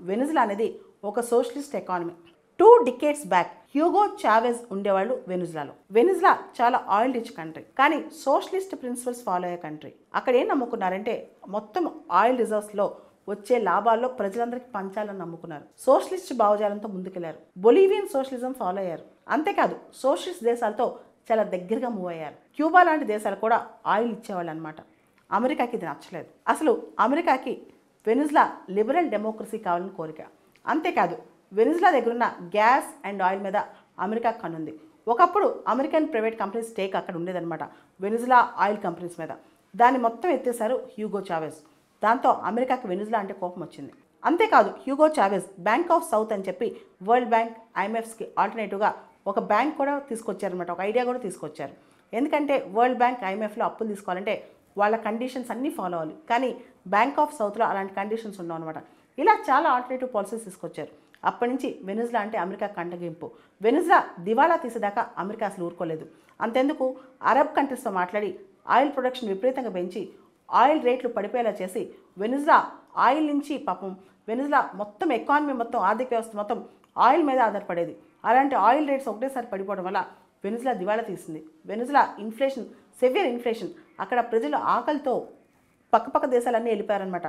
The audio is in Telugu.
వెనిజులా అనేది ఒక socialist economy. 2 decades back Hugo Chavez ఉండేవాళ్ళు వెనిజులాలో. వెనిజులా చాలా ఆయిల్ రిచ్ కంట్రీ, కానీ సోషలిస్ట్ ప్రిన్సిపల్స్ ఫాలో అయ్యే కంట్రీ. అక్కడ ఏం నమ్ముకున్నారంటే మొత్తం ఆయిల్ రిజర్వ్స్లో వచ్చే లాభాల్లో ప్రజలందరికీ పంచాలని నమ్ముకున్నారు. సోషలిస్ట్ భావజాలంతో ముందుకెళ్లారు. బొలీవియన్ సోషలిజం ఫాలో అయ్యారు. అంతేకాదు సోషలిస్ట్ దేశాలతో చాలా దగ్గరగా మూవ్ అయ్యారు. క్యూబా లాంటి దేశాలు కూడా ఆయిల్ ఇచ్చేవాళ్ళు అనమాట. అమెరికాకి ఇది నచ్చలేదు. అసలు అమెరికాకి వెనిజులా లిబరల్ డెమోక్రసీ కావాలని కోరిక. అంతేకాదు వెనిజులా దగ్గరున్న గ్యాస్ అండ్ ఆయిల్ మీద అమెరికా కనుంది. ఒకప్పుడు అమెరికన్ ప్రైవేట్ కంపెనీస్ స్టేక్ అక్కడ ఉండేదన్నమాట వెనిజులా ఆయిల్ కంపెనీస్ మీద. దాన్ని మొత్తం ఎత్తేశారు హ్యూగో చావెజ్. దాంతో అమెరికాకి వెనిజులా అంటే కోపం వచ్చింది. అంతేకాదు Hugo Chavez bank of south అని చెప్పి వరల్డ్ బ్యాంక్, ఐఎంఎఫ్స్కి ఆల్టర్నేటివ్గా ఒక బ్యాంక్ కూడా తీసుకొచ్చారనమాట. ఒక ఐడియా కూడా తీసుకొచ్చారు. ఎందుకంటే వరల్డ్ బ్యాంక్, ఐఎంఎఫ్లో అప్పులు తీసుకోవాలంటే వాళ్ళ కండిషన్స్ అన్నీ ఫాలో అవ్వాలి. కానీ బ్యాంక్ ఆఫ్ సౌత్లో అలాంటి కండిషన్స్ ఉండవు అనమాట. ఇలా చాలా ఆల్టర్నేటివ్ పాలసీస్ తీసుకొచ్చారు. అప్పటి నుంచి వెనిజులా అంటే అమెరికా కంటగింపు. వెనిజులా దివాలా తీసేదాకా అమెరికా అసలు ఊరుకోలేదు. అంతెందుకు అరబ్ కంట్రీస్తో మాట్లాడి ఆయిల్ ప్రొడక్షన్ విపరీతంగా పెంచి ఆయిల్ రేట్లు పడిపోయేలా చేసి వెనిజులా ఆయిల్ నుంచి పాపం వెనిజులా మొత్తం ఎకానమీ మొత్తం ఆర్థిక వ్యవస్థ మొత్తం ఆయిల్ మీద ఆధారపడేది. అలాంటి ఆయిల్ రేట్స్ ఒకటేసారి పడిపోవడం వల్ల వెనిజులా దివాలా తీసింది. వెనిజులా ఇన్ఫ్లేషన్, సెవియర్ ఇన్ఫ్లేషన్, అక్కడ ప్రజలు ఆకలితో పక్కపక్క దేశాలన్నీ వెళ్ళిపోయారనమాట.